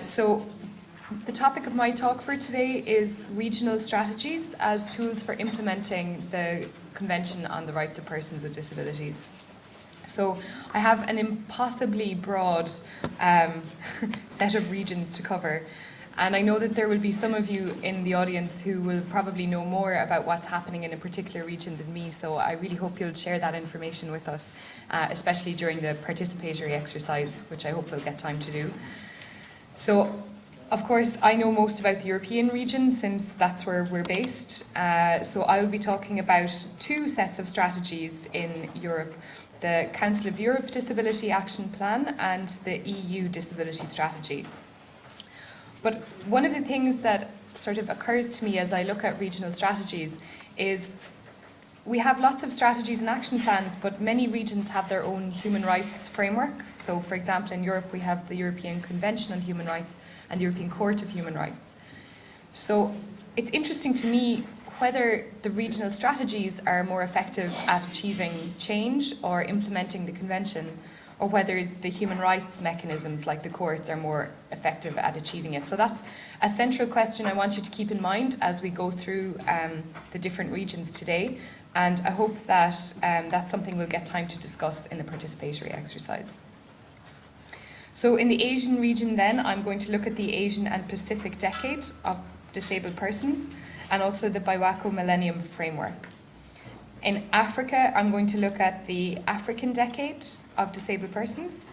So the topic of my talk for today is regional strategies as tools for implementing the Convention on the Rights of Persons with Disabilities. So I have an impossibly broad set of regions to cover. And I know that there will be some of you in the audience who will probably know more about what's happening in a particular region than me, so I really hope you'll share that information with us, especially during the participatory exercise, which I hope we'll get time to do. So, of course, I know most about the European region since that's where we're based, so I will be talking about two sets of strategies in Europe: the Council of Europe Disability Action Plan and the EU Disability Strategy. But one of the things that sort of occurs to me as I look at regional strategies is we have lots of strategies and action plans, but many regions have their own human rights framework. So, for example, in Europe, we have the European Convention on Human Rights and the European Court of Human Rights. So it's interesting to me whether the regional strategies are more effective at achieving change or implementing the Convention, or whether the human rights mechanisms like the courts are more effective at achieving it. So that's a central question I want you to keep in mind as we go through the different regions today. And I hope that that's something we'll get time to discuss in the participatory exercise. So in the Asian region then, I'm going to look at the Asian and Pacific Decade of Disabled Persons and also the Biwako Millennium Framework. In Africa, I'm going to look at the African Decade of Disabled Persons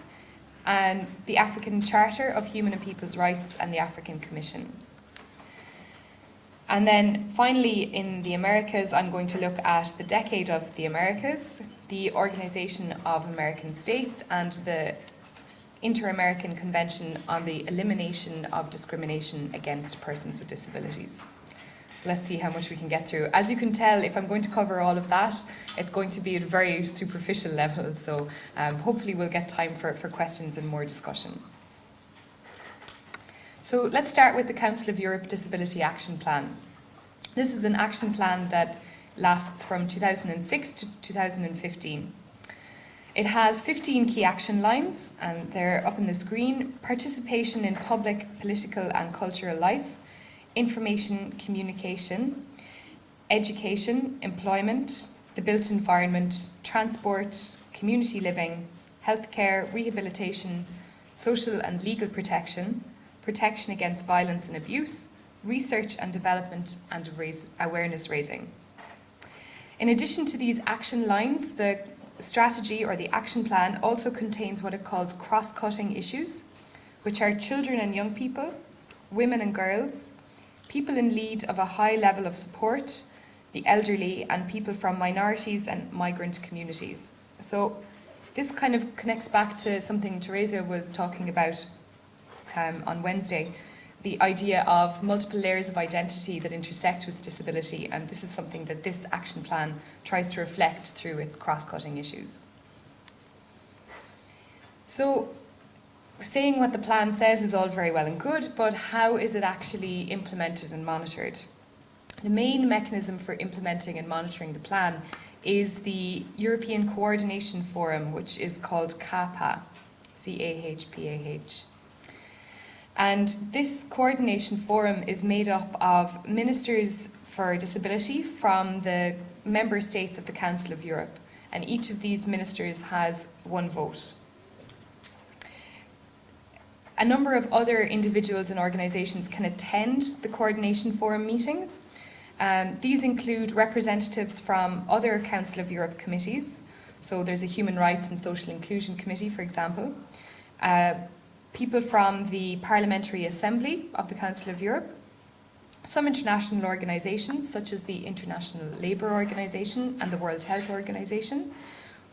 and the African Charter of Human and People's Rights and the African Commission. And then finally, in the Americas, I'm going to look at the Decade of the Americas, the Organization of American States, and the InterAmerican Convention on the Elimination of Discrimination Against Persons with Disabilities. So let's see how much we can get through. As you can tell, if I'm going to cover all of that, it's going to be at a very superficial level, so hopefully we'll get time for questions and more discussion. So let's start with the Council of Europe Disability Action Plan. This is an action plan that lasts from 2006 to 2015. It has 15 key action lines, and they're up on the screen: participation in public, political and cultural life, information communication, education, employment, the built environment, transport, community living, healthcare, rehabilitation, social and legal protection, protection against violence and abuse, research and development, and awareness raising. In addition to these action lines, the strategy or the action plan also contains what it calls cross-cutting issues, which are children and young people, women and girls, people in need of a high level of support, the elderly, and people from minorities and migrant communities. So this kind of connects back to something Teresa was talking about on Wednesday, the idea of multiple layers of identity that intersect with disability, and this is something that this action plan tries to reflect through its cross-cutting issues. So, saying what the plan says is all very well and good, but how is it actually implemented and monitored? The main mechanism for implementing and monitoring the plan is the European Coordination Forum, which is called CAPA, C-A-H-P-A-H. And this coordination forum is made up of ministers for disability from the member states of the Council of Europe, and each of these ministers has one vote. A number of other individuals and organisations can attend the Coordination Forum meetings. These include representatives from other Council of Europe committees. So there's a Human Rights and Social Inclusion Committee, for example. People from the Parliamentary Assembly of the Council of Europe. Some international organisations, such as the International Labour Organization and the World Health Organization.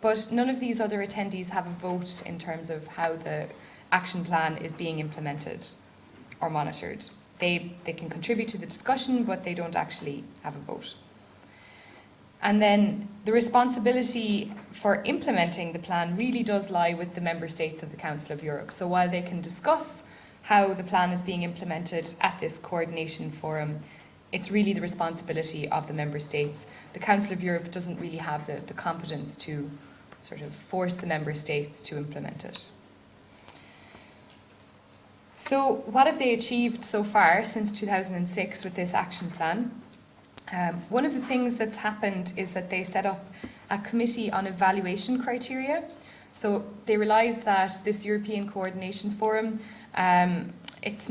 But none of these other attendees have a vote in terms of how the action plan is being implemented or monitored. They can contribute to the discussion, but they don't actually have a vote. And then the responsibility for implementing the plan really does lie with the member states of the Council of Europe. So while they can discuss how the plan is being implemented at this coordination forum, it's really the responsibility of the member states. The Council of Europe doesn't really have the competence to sort of force the member states to implement it. So what have they achieved so far since 2006 with this action plan? One of the things that's happened is that they set up a committee on evaluation criteria. So they realised that this European Coordination Forum, it's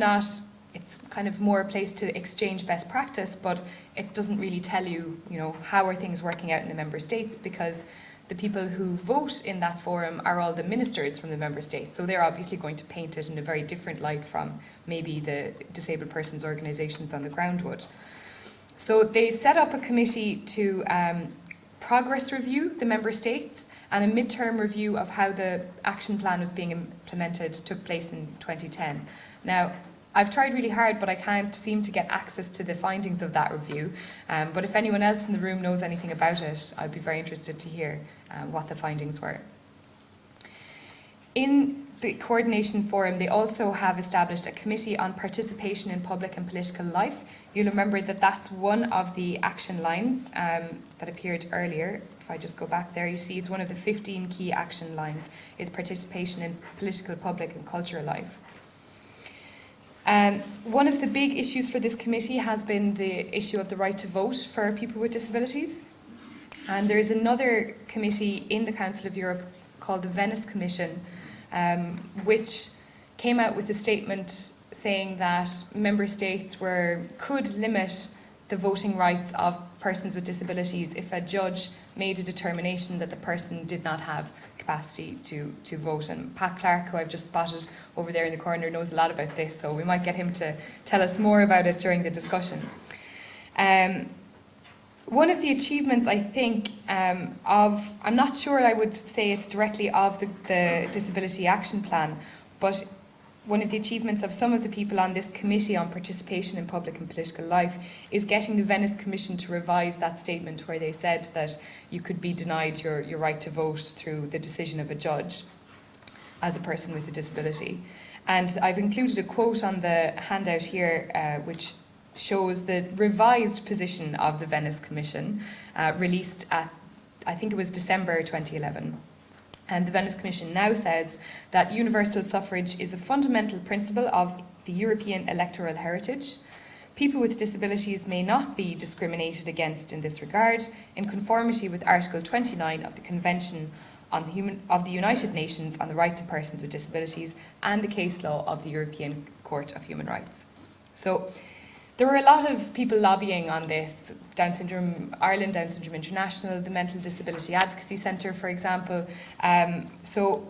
kind of more a place to exchange best practice, but it doesn't really tell you, how are things working out in the member states, because the people who vote in that forum are all the ministers from the member states. So they're obviously going to paint it in a very different light from maybe the disabled persons organisations on the ground would. So they set up a committee to progress review the member states, and a midterm review of how the action plan was being implemented took place in 2010. Now, I've tried really hard, but I can't seem to get access to the findings of that review. But if anyone else in the room knows anything about it, I'd be very interested to hear what the findings were. In the Coordination Forum, they also have established a committee on participation in public and political life. You'll remember that that's one of the action lines that appeared earlier. If I just go back there, you see it's one of the 15 key action lines is participation in political, public and cultural life. One of the big issues for this committee has been the issue of the right to vote for people with disabilities. And there is another committee in the Council of Europe called the Venice Commission, which came out with a statement saying that member states could limit the voting rights of persons with disabilities if a judge made a determination that the person did not have capacity to vote. And Pat Clark, who I've just spotted over there in the corner, knows a lot about this, so we might get him to tell us more about it during the discussion. One of the achievements, I think, I'm not sure I would say it's directly of the Disability Action Plan, but one of the achievements of some of the people on this committee on participation in public and political life is getting the Venice Commission to revise that statement where they said that you could be denied your right to vote through the decision of a judge as a person with a disability. And I've included a quote on the handout here which shows the revised position of the Venice Commission, released at, I think it was December 2011. And the Venice Commission now says that universal suffrage is a fundamental principle of the European electoral heritage. People with disabilities may not be discriminated against in this regard, in conformity with Article 29 of the Convention of the United Nations on the Rights of Persons with Disabilities and the case law of the European Court of Human Rights. So there were a lot of people lobbying on this. Down Syndrome Ireland, Down Syndrome International, the Mental Disability Advocacy Centre, for example. So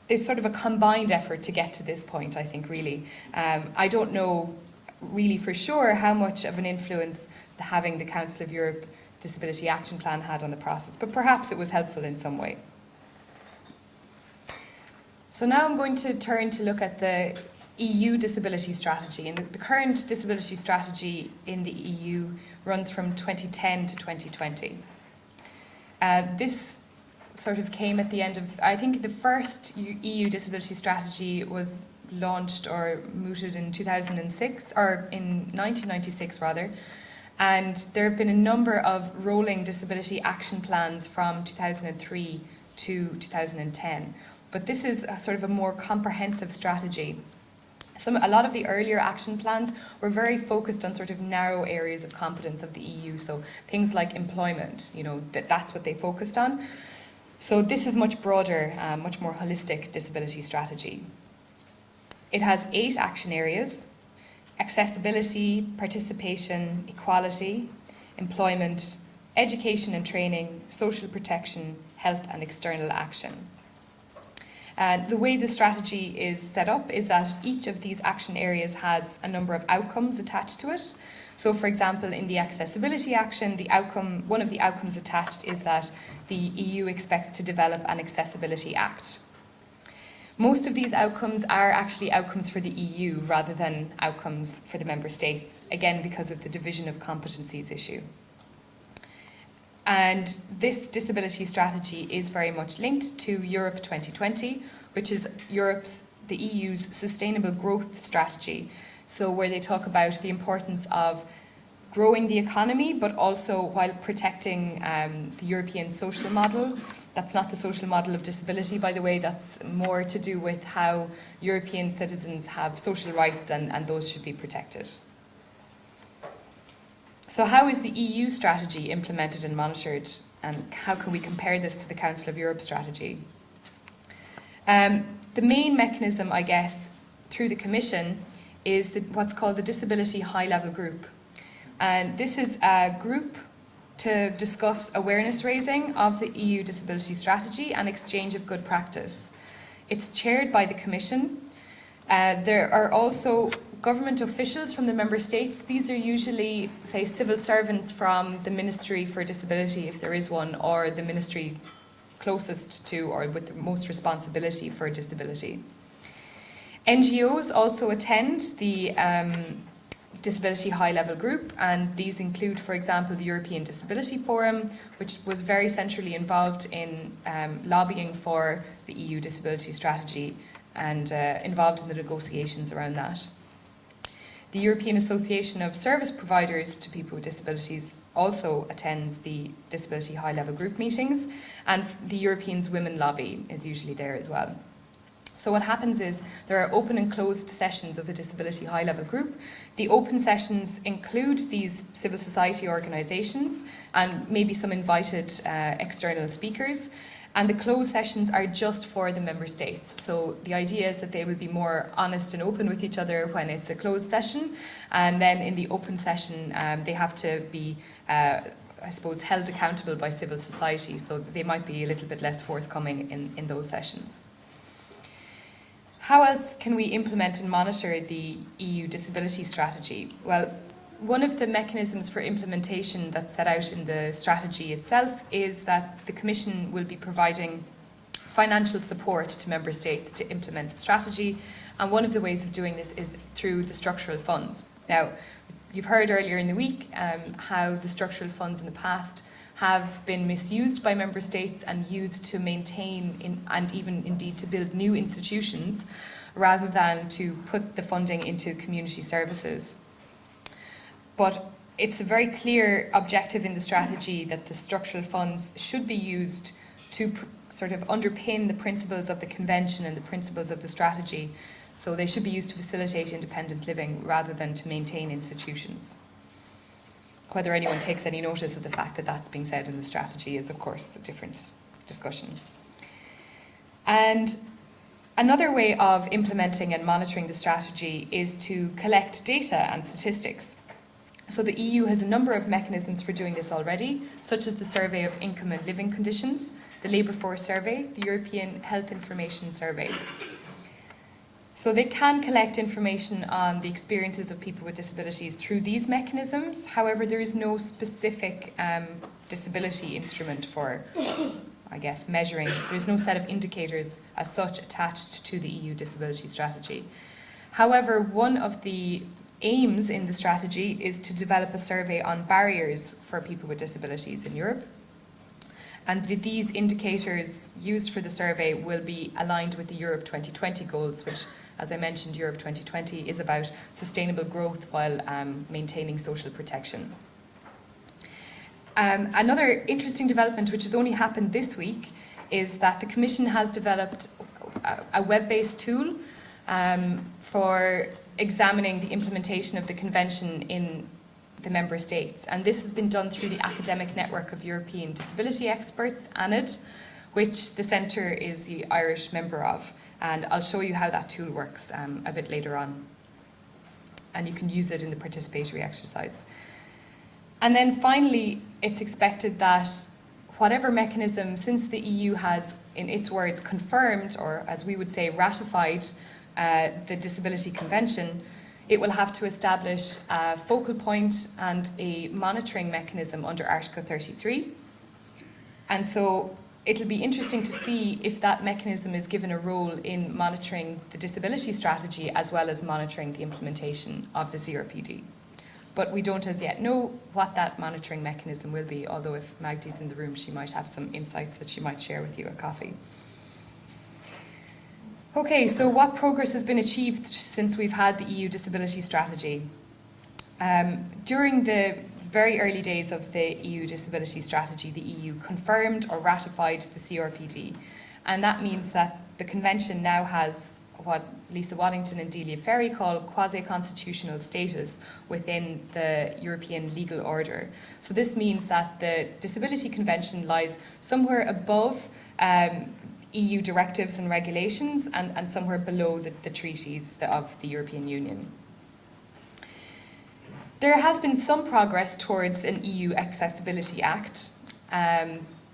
there's sort of a combined effort to get to this point, I think, really. I don't know really for sure how much of an influence having the Council of Europe Disability Action Plan had on the process, but perhaps it was helpful in some way. So now I'm going to turn to look at the EU disability strategy, and the current disability strategy in the EU runs from 2010 to 2020. This sort of came at the end of, I think the first EU disability strategy was launched or mooted in 2006, or in 1996 rather, and there have been a number of rolling disability action plans from 2003 to 2010. But this is a sort of a more comprehensive strategy. A lot of the earlier action plans were very focused on sort of narrow areas of competence of the EU, so things like employment, that's what they focused on. So this is much broader, much more holistic disability strategy. It has 8 action areas: accessibility, participation, equality, employment, education and training, social protection, health and external action. The way the strategy is set up is that each of these action areas has a number of outcomes attached to it. So, for example, in the accessibility action, one of the outcomes attached is that the EU expects to develop an Accessibility Act. Most of these outcomes are actually outcomes for the EU rather than outcomes for the member states, again because of the division of competencies issue. And this disability strategy is very much linked to Europe 2020, which is the EU's sustainable growth strategy. So where they talk about the importance of growing the economy, but also while protecting the European social model, That's not the social model of disability, by the way. That's more to do with how European citizens have social rights, and those should be protected. So how is the EU strategy implemented and monitored, and how can we compare this to the Council of Europe strategy? The main mechanism, I guess, through the Commission is what's called the Disability High-Level Group. And this is a group to discuss awareness raising of the EU disability strategy and exchange of good practice. It's chaired by the Commission. There are also government officials from the member states. These are usually, say, civil servants from the Ministry for Disability, if there is one, or the ministry closest to or with the most responsibility for disability. NGOs also attend the Disability High-Level Group, and these include, for example, the European Disability Forum, which was very centrally involved in lobbying for the EU disability strategy and involved in the negotiations around that. The European Association of Service Providers to People with Disabilities also attends the Disability High-Level Group meetings, and the European Women Lobby is usually there as well. So what happens is there are open and closed sessions of the Disability High-Level Group. The open sessions include these civil society organisations and maybe some invited external speakers. And the closed sessions are just for the member states. So the idea is that they will be more honest and open with each other when it's a closed session. And then in the open session, they have to be, I suppose, held accountable by civil society. So they might be a little bit less forthcoming in those sessions. How else can we implement and monitor the EU disability strategy? Well, one of the mechanisms for implementation that's set out in the strategy itself is that the Commission will be providing financial support to Member States to implement the strategy, and one of the ways of doing this is through the structural funds. Now, you've heard earlier in the week how the structural funds in the past have been misused by Member States and used to maintain and even indeed to build new institutions rather than to put the funding into community services. But it's a very clear objective in the strategy that the structural funds should be used to sort of underpin the principles of the Convention and the principles of the strategy. So they should be used to facilitate independent living rather than to maintain institutions. Whether anyone takes any notice of the fact that that's being said in the strategy is, of course, a different discussion. And another way of implementing and monitoring the strategy is to collect data and statistics. So the EU has a number of mechanisms for doing this already, such as the Survey of Income and Living Conditions, the Labour Force Survey, the European Health Information Survey. So they can collect information on the experiences of people with disabilities through these mechanisms. However, there is no specific disability instrument for, I guess, measuring. There's no set of indicators as such attached to the EU disability strategy. However, one of the aims in the strategy is to develop a survey on barriers for people with disabilities in Europe. And these indicators used for the survey will be aligned with the Europe 2020 goals, which, as I mentioned, Europe 2020 is about sustainable growth while maintaining social protection. Another interesting development, which has only happened this week, is that the Commission has developed a web-based tool for examining the implementation of the Convention in the Member States. And this has been done through the Academic Network of European Disability Experts, ANID, which the Centre is the Irish member of. And I'll show you how that tool works a bit later on. And you can use it in the participatory exercise. And then finally, it's expected that whatever mechanism, since the EU has, in its words, confirmed, or as we would say, ratified the Disability Convention, it will have to establish a focal point and a monitoring mechanism under Article 33. And so it'll be interesting to see if that mechanism is given a role in monitoring the disability strategy as well as monitoring the implementation of the CRPD. But we don't as yet know what that monitoring mechanism will be, although if Magdi's in the room, she might have some insights that she might share with you at coffee. Okay, so what progress has been achieved since we've had the EU disability strategy? During the very early days of the EU disability strategy, the EU confirmed or ratified the CRPD. And that means that the convention now has what Lisa Waddington and Delia Ferry call quasi-constitutional status within the European legal order. So this means that the Disability Convention lies somewhere above EU directives and regulations and somewhere below the treaties of the European Union. There has been some progress towards an EU Accessibility Act.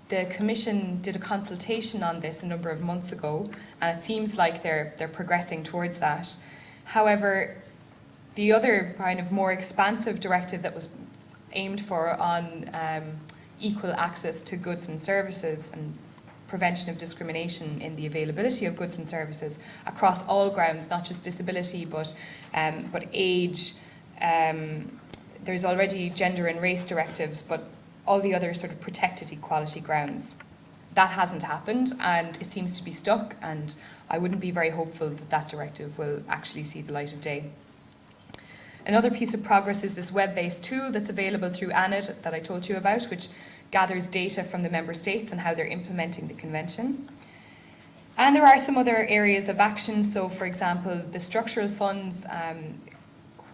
The Commission did a consultation on this a number of months ago, and it seems like they're progressing towards that. However, the other kind of more expansive directive that was aimed for on equal access to goods and services and prevention of discrimination in the availability of goods and services across all grounds, not just disability, but age. There's already gender and race directives, but all the other sort of protected equality grounds. That hasn't happened, and it seems to be stuck, and I wouldn't be very hopeful that that directive will actually see the light of day. Another piece of progress is this web-based tool that's available through ANID that I told you about, which gathers data from the member states and how they're implementing the convention. And there are some other areas of action. So, for example, the structural funds,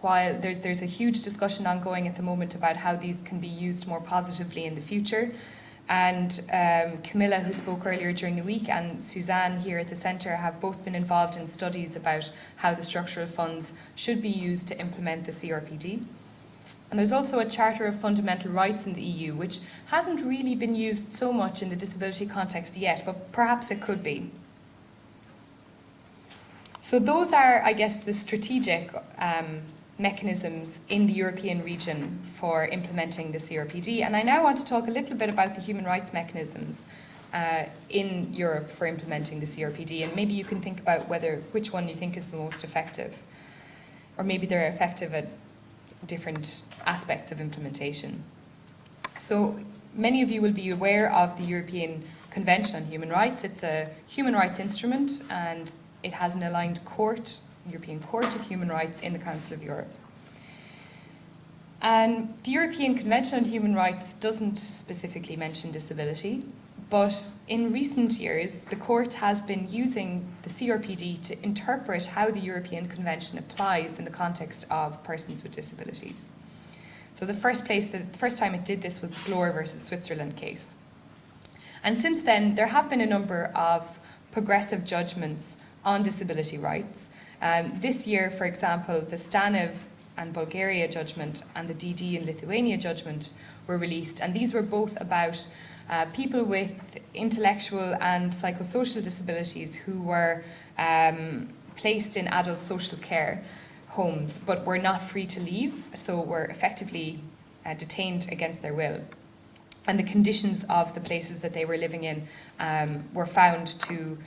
while there's a huge discussion ongoing at the moment about how these can be used more positively in the future. And Camilla, who spoke earlier during the week, and Suzanne here at the Centre have both been involved in studies about how the structural funds should be used to implement the CRPD. And there's also a Charter of Fundamental Rights in the EU, which hasn't really been used so much in the disability context yet, but perhaps it could be. So those are, I guess, the strategic mechanisms in the European region for implementing the CRPD. And I now want to talk a little bit about the human rights mechanisms in Europe for implementing the CRPD. And maybe you can think about which one you think is the most effective. Or maybe they're effective at different aspects of implementation. So many of you will be aware of the European Convention on Human Rights. It's a human rights instrument, and it has an aligned court, European Court of Human Rights in the Council of Europe. And the European Convention on Human Rights doesn't specifically mention disability, but in recent years, the court has been using the CRPD to interpret how the European Convention applies in the context of persons with disabilities. So the first time it did this was the Bloor versus Switzerland case. And since then, there have been a number of progressive judgments on disability rights. This year, for example, the Stanev and Bulgaria judgment and the DD in Lithuania judgment were released, and these were both about people with intellectual and psychosocial disabilities who were placed in adult social care homes but were not free to leave, so were effectively detained against their will. And the conditions of the places that they were living in were found to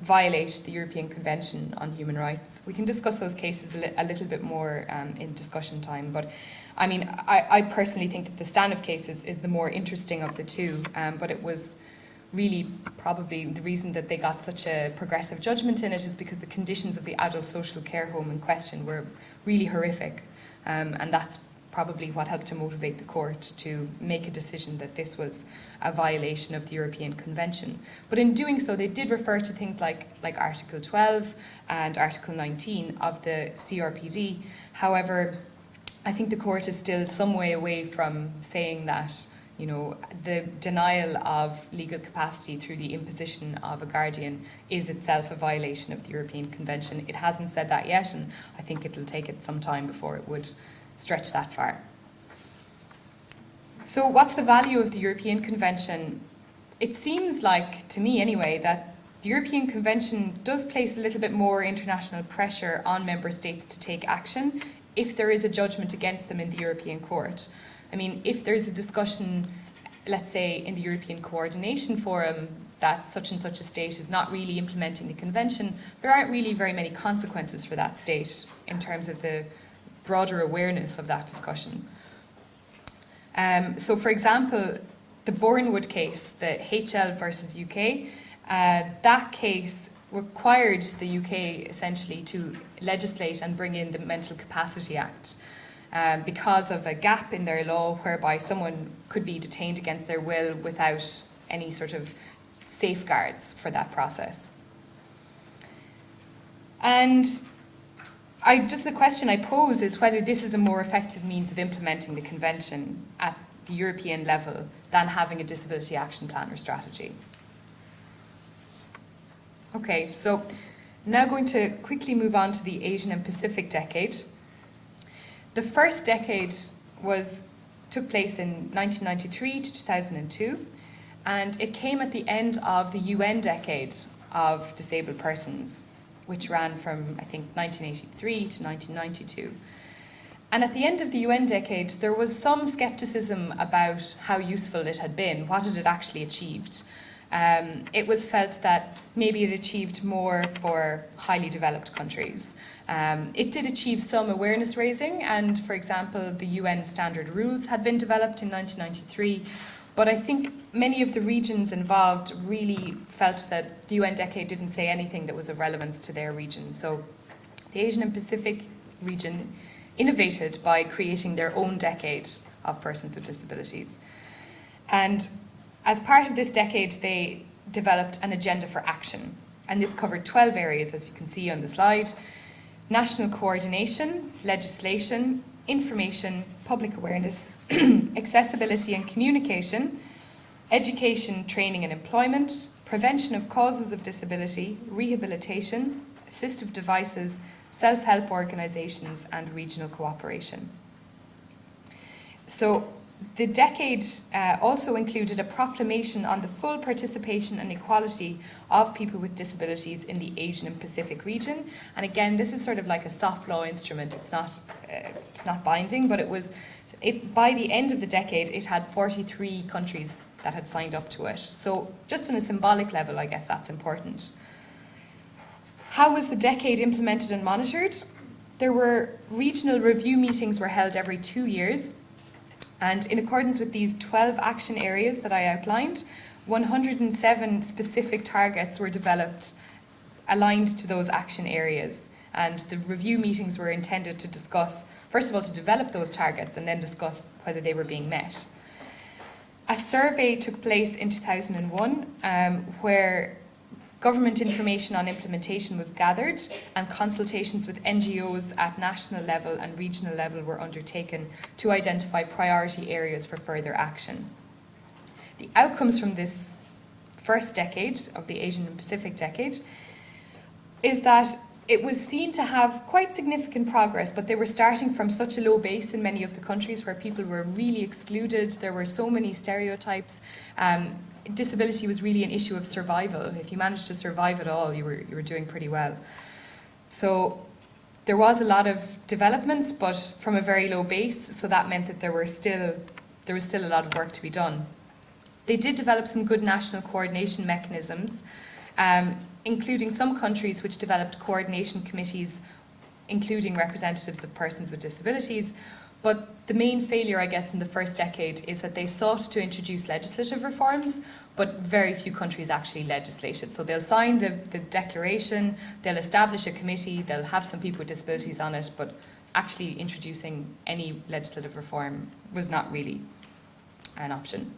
violate the European Convention on Human Rights. We can discuss those cases a little bit more in discussion time, but I mean, I personally think that the Stanev case is the more interesting of the two, but it was really probably the reason that they got such a progressive judgment in it is because the conditions of the adult social care home in question were really horrific, and that's probably what helped to motivate the court to make a decision that this was a violation of the European Convention. But in doing so, they did refer to things like Article 12 and Article 19 of the CRPD. However, I think the court is still some way away from saying that, you know, the denial of legal capacity through the imposition of a guardian is itself a violation of the European Convention. It hasn't said that yet, and I think it'll take it some time before it would stretch that far. So what's the value of the European Convention? It seems like, to me anyway, that the European Convention does place a little bit more international pressure on member states to take action if there is a judgment against them in the European Court. I mean, if there's a discussion, let's say, in the European Coordination Forum that such and such a state is not really implementing the Convention, there aren't really very many consequences for that state in terms of the broader awareness of that discussion. So, for example, the Bournewood case, the HL versus UK, that case required the UK essentially to legislate and bring in the Mental Capacity Act. because of a gap in their law whereby someone could be detained against their will without any sort of safeguards for that process. And just the question I pose is whether this is a more effective means of implementing the convention at the European level than having a disability action plan or strategy. Okay, so now going to quickly move on to the Asian and Pacific decade. The first decade took place in 1993 to 2002, and it came at the end of the UN decade of disabled persons, which ran from, I think, 1983 to 1992. And at the end of the UN decade, there was some scepticism about how useful it had been. What had it actually achieved? It was felt that maybe it achieved more for highly developed countries. It did achieve some awareness raising, and for example, the UN standard rules had been developed in 1993. But I think many of the regions involved really felt that the UN decade didn't say anything that was of relevance to their region. So the Asian and Pacific region innovated by creating their own decade of persons with disabilities. And as part of this decade, they developed an agenda for action. And this covered 12 areas, as you can see on the slide: national coordination, legislation, information, public awareness, accessibility and communication, education, training and employment, prevention of causes of disability, rehabilitation, assistive devices, self-help organisations and regional cooperation. So the decade also included a proclamation on the full participation and equality of people with disabilities in the Asian and Pacific region. And again, this is sort of like a soft law instrument. It's not binding, but by the end of the decade, it had 43 countries that had signed up to it. So just on a symbolic level, I guess that's important. How was the decade implemented and monitored? There were regional review meetings were held every 2 years. And in accordance with these 12 action areas that I outlined, 107 specific targets were developed aligned to those action areas. And the review meetings were intended to discuss, first of all, to develop those targets and then discuss whether they were being met. A survey took place in 2001 where government information on implementation was gathered and consultations with NGOs at national level and regional level were undertaken to identify priority areas for further action. The outcomes from this first decade of the Asian and Pacific decade is that it was seen to have quite significant progress, but they were starting from such a low base in many of the countries where people were really excluded. There were so many stereotypes. Disability was really an issue of survival. If you managed to survive at all, you were doing pretty well. So there was a lot of developments, but from a very low base. So that meant that there was still a lot of work to be done. They did develop some good national coordination mechanisms, including some countries which developed coordination committees, including representatives of persons with disabilities. But the main failure, I guess, in the first decade is that they sought to introduce legislative reforms, but very few countries actually legislated. So they'll sign the declaration, they'll establish a committee, they'll have some people with disabilities on it, but actually introducing any legislative reform was not really an option.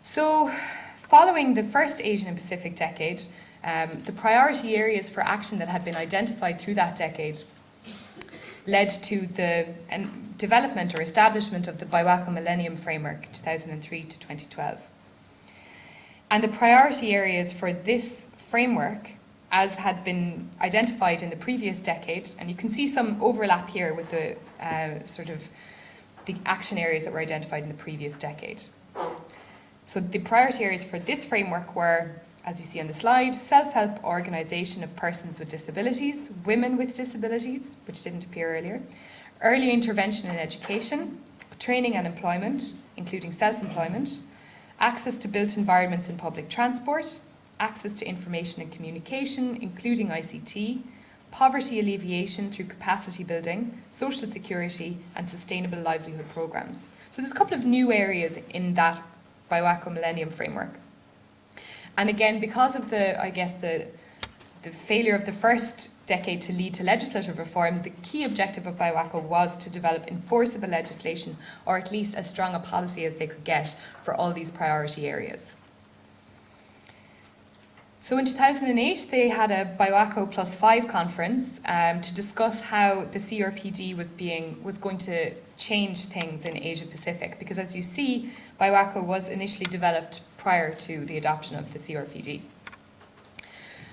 So following the first Asian and Pacific decade, the priority areas for action that had been identified through that decade led to the development or establishment of the Baiwako Millennium Framework 2003 to 2012. And the priority areas for this framework, as had been identified in the previous decade, and you can see some overlap here with the the action areas that were identified in the previous decade. So the priority areas for this framework were, as you see on the slide, self-help organisation of persons with disabilities, women with disabilities, which didn't appear earlier, early intervention in education, training and employment, including self-employment, access to built environments in public transport, access to information and communication, including ICT, poverty alleviation through capacity building, social security and sustainable livelihood programmes. So there's a couple of new areas in that Baiwako Millennium Framework. And again, because of the failure of the first decade to lead to legislative reform, the key objective of BIWACO was to develop enforceable legislation, or at least as strong a policy as they could get for all these priority areas. So in 2008, they had a BIWACO +5 conference to discuss how the CRPD was going to change things in Asia Pacific, because as you see, BIWACO was initially developed prior to the adoption of the CRPD.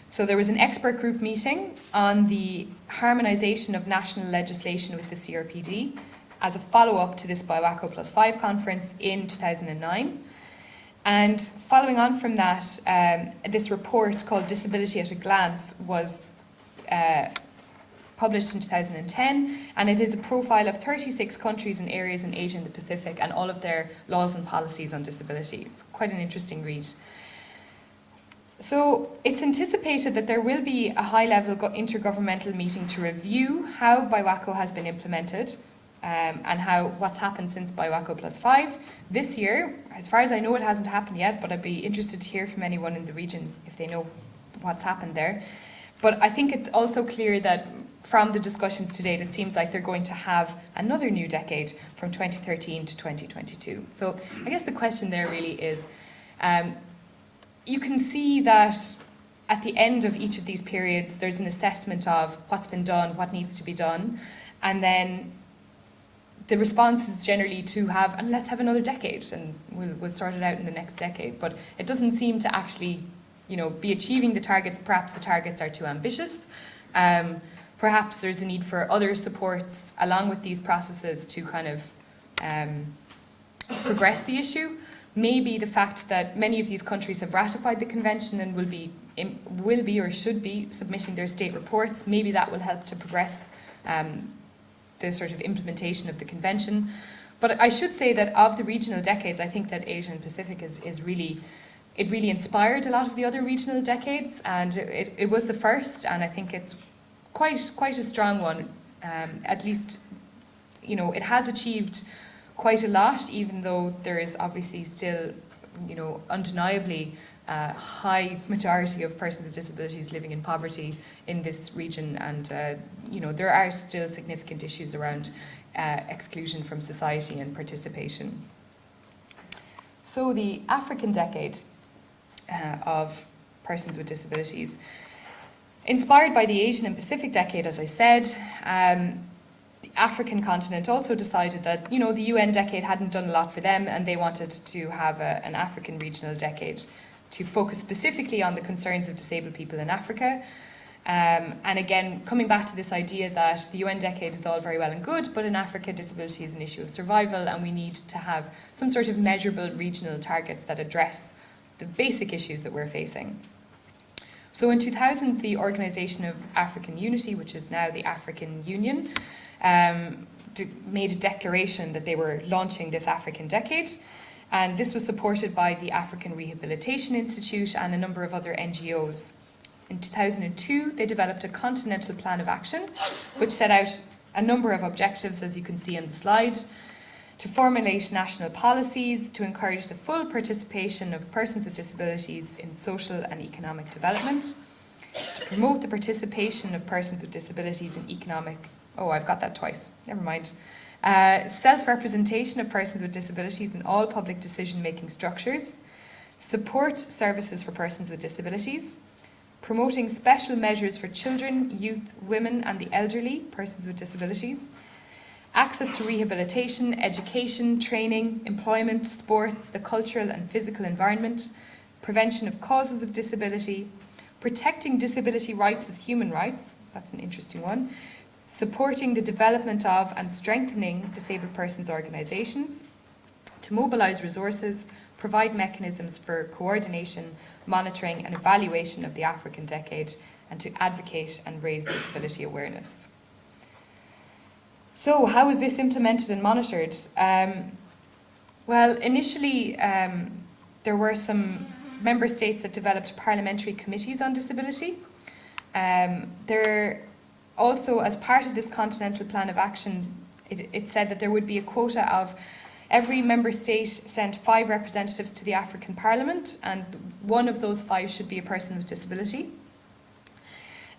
So there was an expert group meeting on the harmonisation of national legislation with the CRPD as a follow-up to this BIWACO +5 conference in 2009. And following on from that, this report called Disability at a Glance was published in 2010, and it is a profile of 36 countries and areas in Asia and the Pacific and all of their laws and policies on disability. It's quite an interesting read. So it's anticipated that there will be a high-level intergovernmental meeting to review how BIWACO has been implemented and what's happened since BIWACO +5 this year. As far as I know, it hasn't happened yet, but I'd be interested to hear from anyone in the region if they know what's happened there. But I think it's also clear that from the discussions to date, it seems like they're going to have another new decade from 2013 to 2022. So I guess the question there really is, you can see that at the end of each of these periods, there's an assessment of what's been done, what needs to be done, and then the response is generally to have, and let's have another decade, and we'll sort it out in the next decade. But it doesn't seem to actually, be achieving the targets. Perhaps the targets are too ambitious. Perhaps there's a need for other supports along with these processes to kind of progress the issue. Maybe the fact that many of these countries have ratified the convention and will be or should be submitting their state reports, maybe that will help to progress the sort of implementation of the convention. But I should say that of the regional decades, I think that Asia and Pacific is really inspired a lot of the other regional decades, and it was the first, and I think it's quite a strong one. At least, it has achieved quite a lot, even though there is obviously still, undeniably high majority of persons with disabilities living in poverty in this region, and there are still significant issues around exclusion from society and participation. So the African decade of persons with disabilities, inspired by the Asian and Pacific decade, as I said, the African continent also decided that the UN decade hadn't done a lot for them, and they wanted to have an African regional decade to focus specifically on the concerns of disabled people in Africa. And again, coming back to this idea that the UN decade is all very well and good, but in Africa, disability is an issue of survival, and we need to have some sort of measurable regional targets that address the basic issues that we're facing. So in 2000, the Organisation of African Unity, which is now the African Union, made a declaration that they were launching this African decade. And this was supported by the African Rehabilitation Institute and a number of other NGOs. In 2002, they developed a continental plan of action, which set out a number of objectives, as you can see on the slide, to formulate national policies to encourage the full participation of persons with disabilities in social and economic development, to promote the participation of persons with disabilities in economic... Oh, I've got that twice. Never mind. Self-representation of persons with disabilities in all public decision-making structures, support services for persons with disabilities, promoting special measures for children, youth, women and the elderly, persons with disabilities, access to rehabilitation, education, training, employment, sports, the cultural and physical environment, prevention of causes of disability, protecting disability rights as human rights, that's an interesting one, supporting the development of and strengthening disabled persons' organisations, to mobilise resources, provide mechanisms for coordination, monitoring and evaluation of the African decade, and to advocate and raise disability awareness. So how was this implemented and monitored? Well, initially there were some member states that developed parliamentary committees on disability. There also, as part of this continental plan of action, it said that there would be a quota of every member state sent 5 representatives to the African Parliament, and one of those 5 should be a person with disability.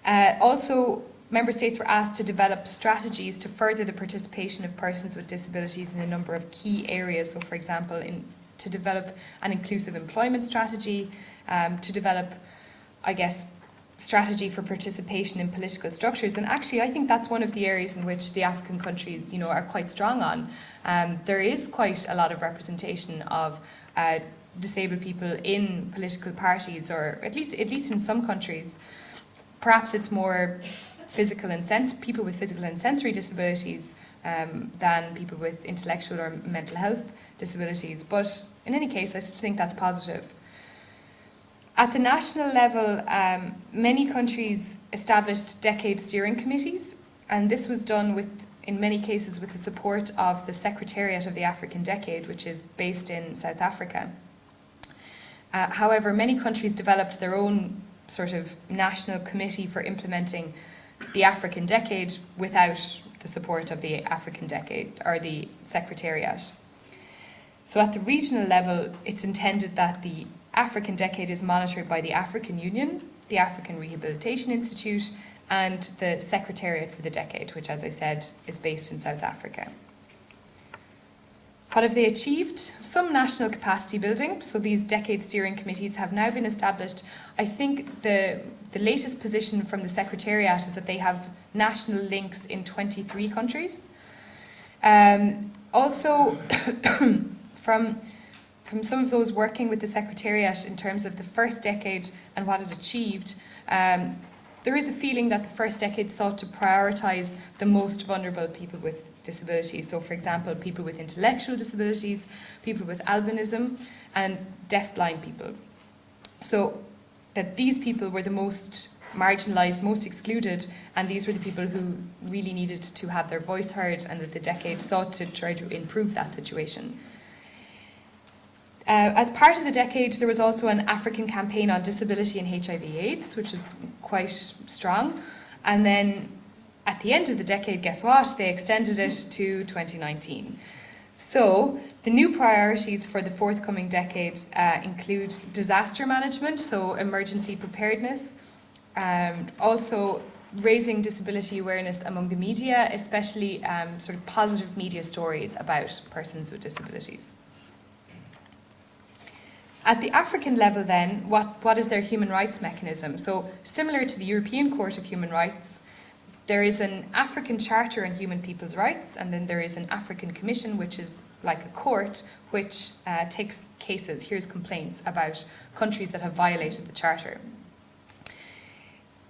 Also, Member States were asked to develop strategies to further the participation of persons with disabilities in a number of key areas. So, for example, to develop an inclusive employment strategy, to develop, I guess, strategy for participation in political structures. And actually, I think that's one of the areas in which the African countries, are quite strong on. There is quite a lot of representation of disabled people in political parties, or at least in some countries. Perhaps it's more people with physical and sensory disabilities than people with intellectual or mental health disabilities. But in any case, I still think that's positive. At the national level, many countries established decade steering committees, and this was done in many cases with the support of the Secretariat of the African Decade, which is based in South Africa. However, many countries developed their own sort of national committee for implementing the African Decade without the support of the African Decade or the Secretariat. So at the regional level, it's intended that the African Decade is monitored by the African Union, the African Rehabilitation Institute, and the Secretariat for the Decade, which, as I said, is based in South Africa. What have they achieved? Some national capacity building. So these decade steering committees have now been established. I think the latest position from the Secretariat is that they have national links in 23 countries. Also, from some of those working with the Secretariat in terms of the first decade and what it achieved, there is a feeling that the first decade sought to prioritise the most vulnerable people with disabilities. So, for example, people with intellectual disabilities, people with albinism, and deaf-blind people. So that these people were the most marginalised, most excluded, and these were the people who really needed to have their voice heard, and that the decade sought to try to improve that situation. As part of the decade, there was also an African campaign on disability and HIV/AIDS, which was quite strong. And then at the end of the decade, guess what? They extended it to 2019. So the new priorities for the forthcoming decade include disaster management, so emergency preparedness, also raising disability awareness among the media, especially sort of positive media stories about persons with disabilities. At the African level then, what is their human rights mechanism? So similar to the European Court of Human Rights, there is an African Charter on Human People's Rights, and then there is an African Commission, which is like a court, which takes cases, hears complaints about countries that have violated the Charter.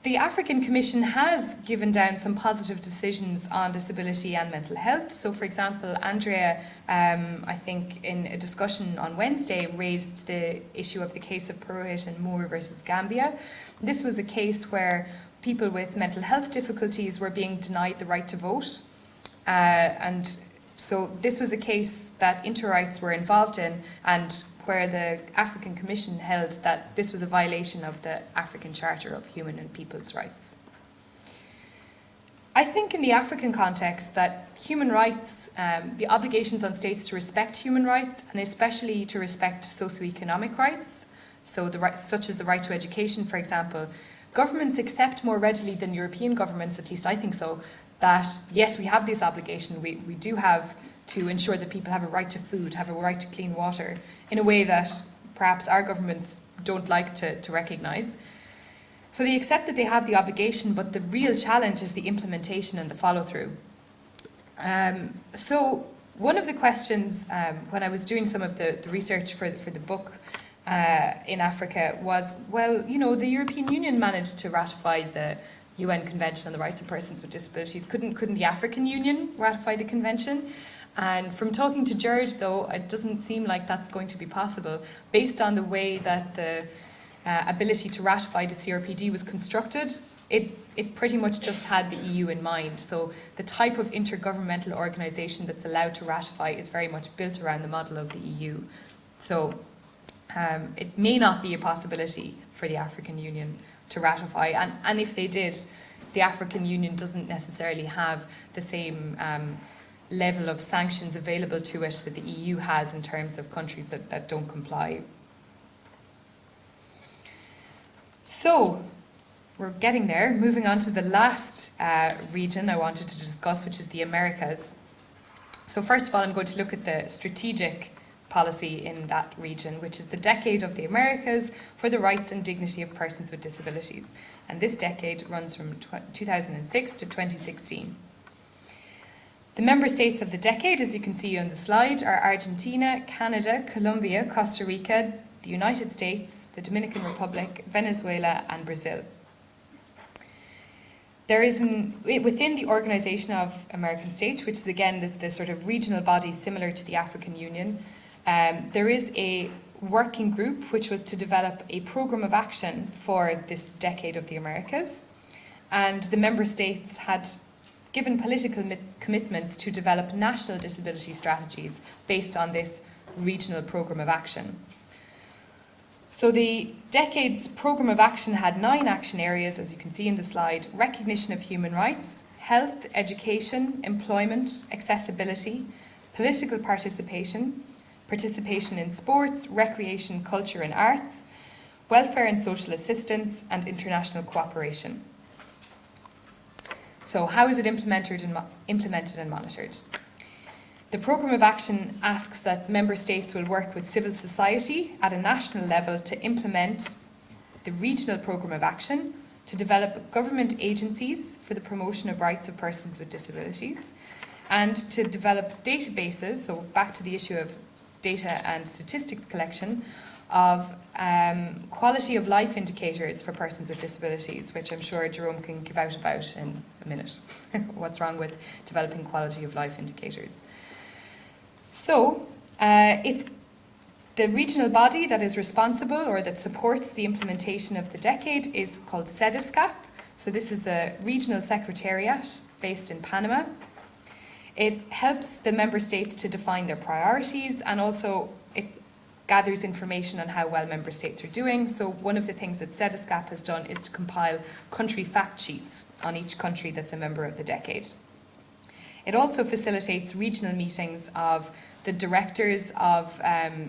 The African Commission has given down some positive decisions on disability and mental health. So, for example, Andrea, I think in a discussion on Wednesday, raised the issue of the case of Purohit and Moore versus Gambia. This was a case where people with mental health difficulties were being denied the right to vote. And so this was a case that Interrights were involved in, and where the African Commission held that this was a violation of the African Charter of Human and People's Rights. I think in the African context that human rights, the obligations on states to respect human rights, and especially to respect socioeconomic rights, so such as the right to education, for example, governments accept more readily than European governments, at least I think so, that yes, we have this obligation, we do have to ensure that people have a right to food, have a right to clean water, in a way that perhaps our governments don't like to recognise. So they accept that they have the obligation, but the real challenge is the implementation and the follow-through. So one of the questions when I was doing some of the research for the book in Africa was, well, the European Union managed to ratify the UN Convention on the Rights of Persons with Disabilities. Couldn't the African Union ratify the convention? And from talking to George, though, it doesn't seem like that's going to be possible, based on the way that the ability to ratify the CRPD was constructed. It pretty much just had the EU in mind. So the type of intergovernmental organisation that's allowed to ratify is very much built around the model of the EU. So it may not be a possibility for the African Union to ratify. And if they did, the African Union doesn't necessarily have the same level of sanctions available to it that the EU has in terms of countries that don't comply. So, we're getting there. Moving on to the last region I wanted to discuss, which is the Americas. So first of all, I'm going to look at the strategic policy in that region, which is the Decade of the Americas for the Rights and Dignity of Persons with Disabilities. And this decade runs from 2006 to 2016. The member states of the decade, as you can see on the slide, are Argentina, Canada, Colombia, Costa Rica, the United States, the Dominican Republic, Venezuela, and Brazil. There is, within the Organisation of American States, which is again the sort of regional body similar to the African Union, there is a working group which was to develop a programme of action for this Decade of the Americas. And the member states had given political commitments to develop national disability strategies based on this regional programme of action. So the Decade's programme of action had 9 action areas, as you can see in the slide: recognition of human rights, health, education, employment, accessibility, political participation, participation in sports, recreation, culture and arts, welfare and social assistance, and international cooperation. So how is it implemented and monitored? The programme of action asks that member states will work with civil society at a national level to implement the regional programme of action, to develop government agencies for the promotion of rights of persons with disabilities, and to develop databases, so back to the issue of data and statistics collection, of quality of life indicators for persons with disabilities, which I'm sure Jerome can give out about in a minute. What's wrong with developing quality of life indicators? So it's the regional body that is responsible or that supports the implementation of the decade is called CEDISCAP. So this is the regional secretariat based in Panama. It helps the member states to define their priorities, and also it gathers information on how well member states are doing. So one of the things that CEDISCAP has done is to compile country fact sheets on each country that's a member of the decade. It also facilitates regional meetings of the directors of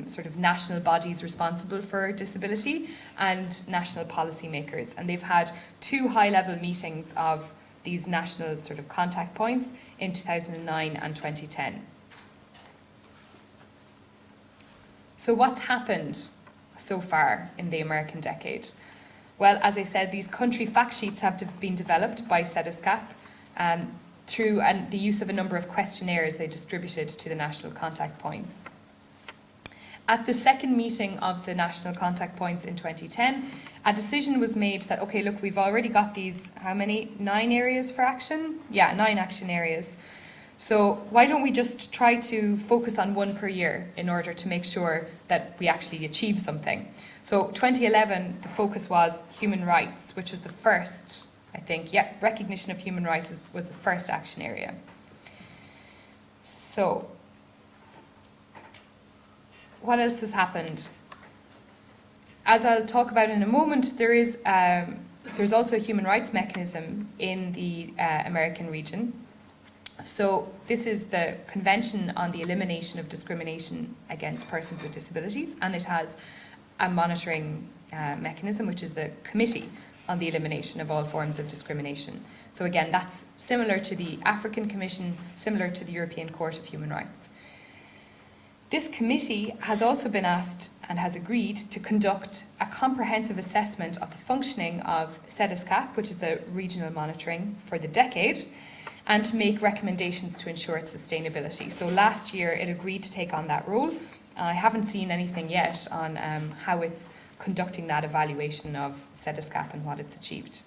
sort of national bodies responsible for disability and national policymakers. And they've had 2 high-level meetings of these national sort of contact points in 2009 and 2010. So what's happened so far in the American decade? Well, as I said, these country fact sheets have been developed by CEDISCAP through the use of a number of questionnaires they distributed to the national contact points. At the second meeting of the national contact points in 2010, a decision was made that, okay, look, we've already got these, how many? 9 areas for action? Yeah, 9 action areas. So why don't we just try to focus on 1 per year in order to make sure that we actually achieve something? So 2011, the focus was human rights, which was the first, I think, recognition of human rights was the first action area. So what else has happened? As I'll talk about in a moment, there's also a human rights mechanism in the American region. So this is the Convention on the Elimination of Discrimination Against Persons with Disabilities, and it has a monitoring mechanism, which is the Committee on the Elimination of All Forms of Discrimination. So again, that's similar to the African Commission, similar to the European Court of Human Rights. This committee has also been asked and has agreed to conduct a comprehensive assessment of the functioning of CEDISCAP, which is the regional monitoring for the decade, and to make recommendations to ensure its sustainability. So last year it agreed to take on that role. I haven't seen anything yet on how it's conducting that evaluation of CEDISCAP and what it's achieved.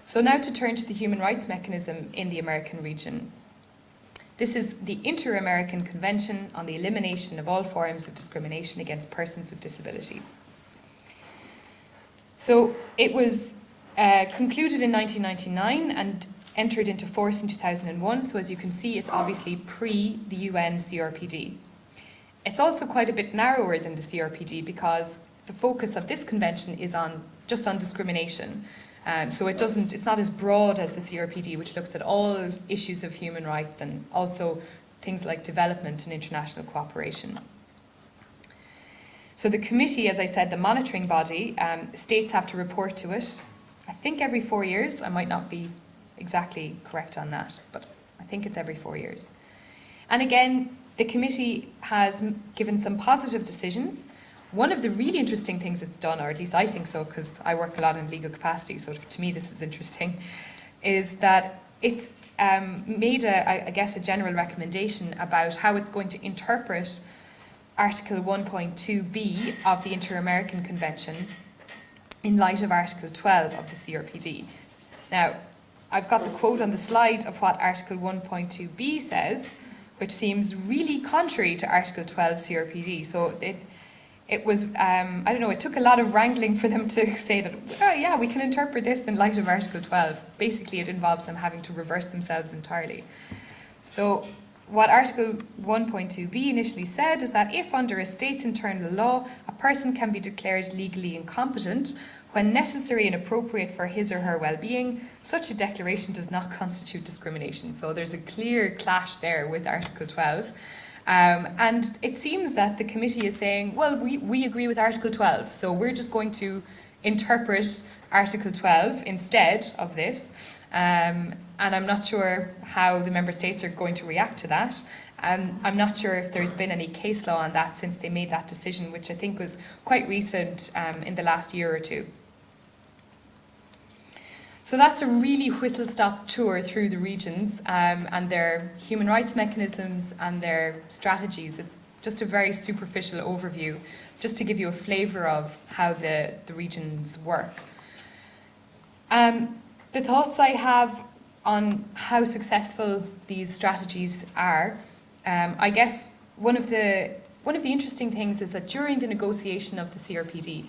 So now to turn to the human rights mechanism in the American region. This is the InterAmerican Convention on the Elimination of All Forms of Discrimination Against Persons with Disabilities. So it was concluded in 1999 and entered into force in 2001. So as you can see, it's obviously pre the UN CRPD. It's also quite a bit narrower than the CRPD because the focus of this convention is just on discrimination. So it's not as broad as the CRPD, which looks at all issues of human rights and also things like development and international cooperation. So the committee, as I said, the monitoring body, states have to report to it, I think every 4 years. I might not be exactly correct on that, but I think it's every 4 years. And again, the committee has given some positive decisions. One of the really interesting things it's done, or at least I think so, because I work a lot in legal capacity, so to me this is interesting, is that it's made, I guess, a general recommendation about how it's going to interpret Article 1.2b of the InterAmerican Convention in light of Article 12 of the CRPD. Now, I've got the quote on the slide of what Article 1.2b says, which seems really contrary to Article 12 CRPD. So it was, I don't know, it took a lot of wrangling for them to say that, oh yeah, we can interpret this in light of Article 12. Basically, it involves them having to reverse themselves entirely. So what Article 1.2b initially said is that if under a state's internal law, a person can be declared legally incompetent when necessary and appropriate for his or her well-being, such a declaration does not constitute discrimination. So there's a clear clash there with Article 12. And it seems that the committee is saying, well, we agree with Article 12, so we're just going to interpret Article 12 instead of this. And I'm not sure how the member states are going to react to that. I'm not sure if there's been any case law on that since they made that decision, which I think was quite recent in the last year or two. So that's a really whistle-stop tour through the regions and their human rights mechanisms and their strategies. It's just a very superficial overview, just to give you a flavour of how the regions work. The thoughts I have on how successful these strategies are, I guess one of the interesting things is that during the negotiation of the CRPD,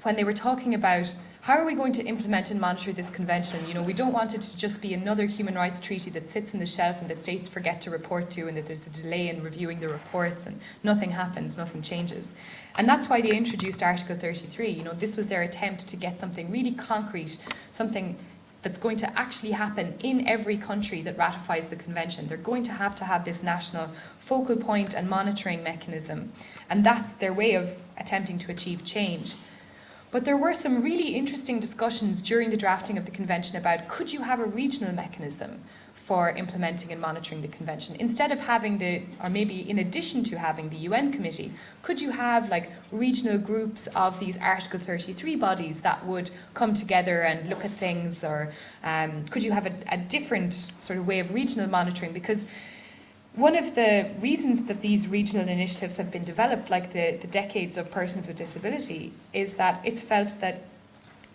when they were talking about how are we going to implement and monitor this convention, we don't want it to just be another human rights treaty that sits in the shelf and that states forget to report to, and that there's a delay in reviewing the reports and nothing happens, nothing changes. And that's why they introduced Article 33. This was their attempt to get something really concrete, something that's going to actually happen in every country that ratifies the convention. They're going to have this national focal point and monitoring mechanism, and that's their way of attempting to achieve change. But there were some really interesting discussions during the drafting of the convention about, could you have a regional mechanism for implementing and monitoring the convention? Instead of having or maybe in addition to having the UN committee, could you have regional groups of these Article 33 bodies that would come together and look at things? Or could you have a different sort of way of regional monitoring? Because one of the reasons that these regional initiatives have been developed, like the Decades of Persons with Disability, is that it's felt that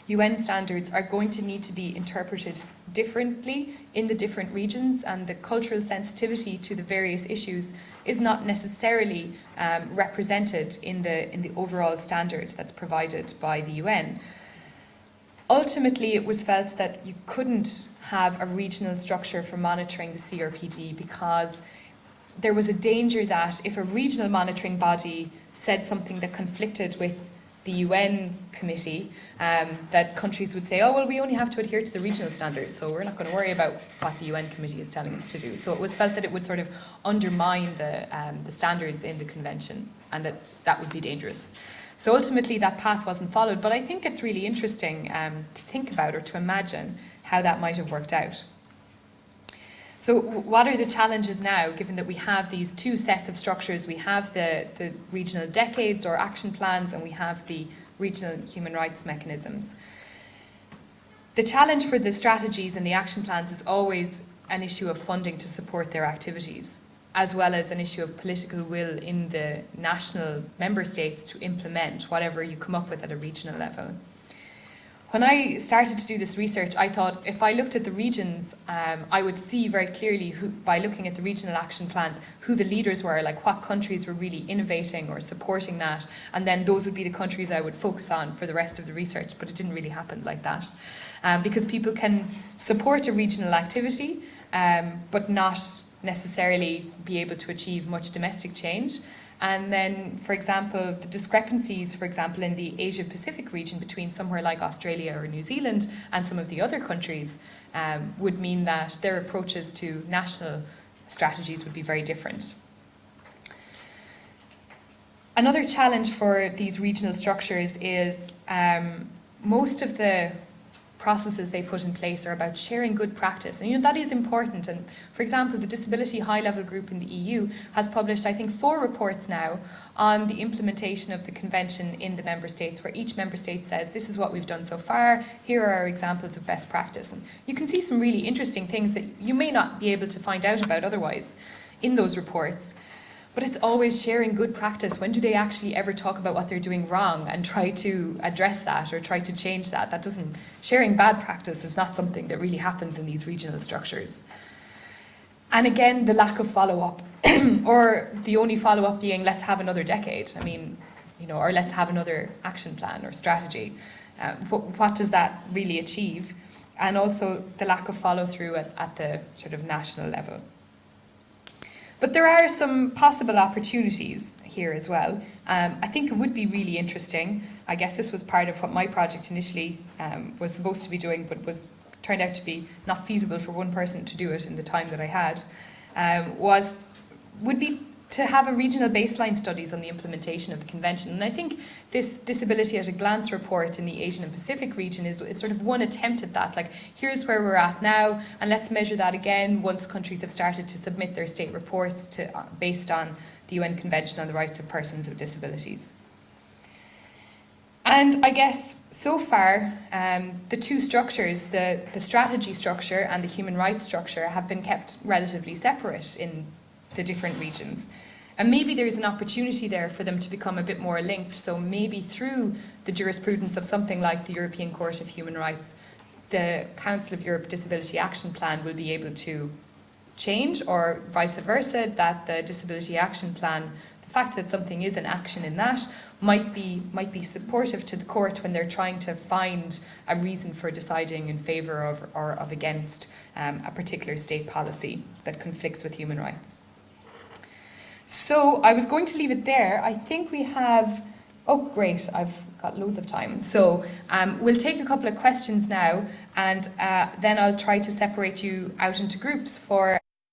UN standards are going to need to be interpreted differently in the different regions, and the cultural sensitivity to the various issues is not necessarily represented in the overall standards that's provided by the UN. Ultimately, it was felt that you couldn't have a regional structure for monitoring the CRPD because there was a danger that if a regional monitoring body said something that conflicted with the UN committee, that countries would say, oh, well, we only have to adhere to the regional standards, so we're not going to worry about what the UN committee is telling us to do. So it was felt that it would sort of undermine the standards in the convention, and that would be dangerous. So ultimately that path wasn't followed, but I think it's really interesting to think about or to imagine how that might have worked out. So what are the challenges now, given that we have these two sets of structures? We have the regional decades or action plans, and we have the regional human rights mechanisms. The challenge for the strategies and the action plans is always an issue of funding to support their activities, as well as an issue of political will in the national member states to implement whatever you come up with at a regional level. When I started to do this research, I thought if I looked at the regions, I would see very clearly, by looking at the regional action plans, who the leaders were, like what countries were really innovating or supporting that, and then those would be the countries I would focus on for the rest of the research, but it didn't really happen like that. Because people can support a regional activity, but not necessarily be able to achieve much domestic change. And then, for example, the discrepancies, for example, in the Asia-Pacific region between somewhere like Australia or New Zealand and some of the other countries would mean that their approaches to national strategies would be very different. Another challenge for these regional structures is most of the processes they put in place are about sharing good practice. And that is important. And for example, the Disability High-Level Group in the EU has published, I think, 4 reports now on the implementation of the convention in the member states, where each member state says, this is what we've done so far, here are our examples of best practice. And you can see some really interesting things that you may not be able to find out about otherwise in those reports. But it's always sharing good practice. When do they actually ever talk about what they're doing wrong and try to address that or try to change that? Sharing bad practice is not something that really happens in these regional structures. And again, the lack of follow-up, or the only follow-up being, let's have another decade. Or let's have another action plan or strategy. What does that really achieve? And also the lack of follow-through at the sort of national level. But there are some possible opportunities here as well. I think it would be really interesting. I guess this was part of what my project initially was supposed to be doing, but turned out to be not feasible for one person to do it in the time that I had, would be to have a regional baseline studies on the implementation of the convention. And I think this Disability at a Glance report in the Asian and Pacific region is sort of one attempt at that. Like, here's where we're at now, and let's measure that again once countries have started to submit their state reports based on the UN Convention on the Rights of Persons with Disabilities. And I guess so far, the two structures, the strategy structure and the human rights structure, have been kept relatively separate in the different regions. And maybe there's an opportunity there for them to become a bit more linked. So maybe through the jurisprudence of something like the European Court of Human Rights, the Council of Europe Disability Action Plan will be able to change, or vice versa, that the Disability Action Plan, the fact that something is an action in that, might be supportive to the court when they're trying to find a reason for deciding in favour of or against a particular state policy that conflicts with human rights. So I was going to leave it there. I think we have, oh great, I've got loads of time. So we'll take a couple of questions now, and then I'll try to separate you out into groups for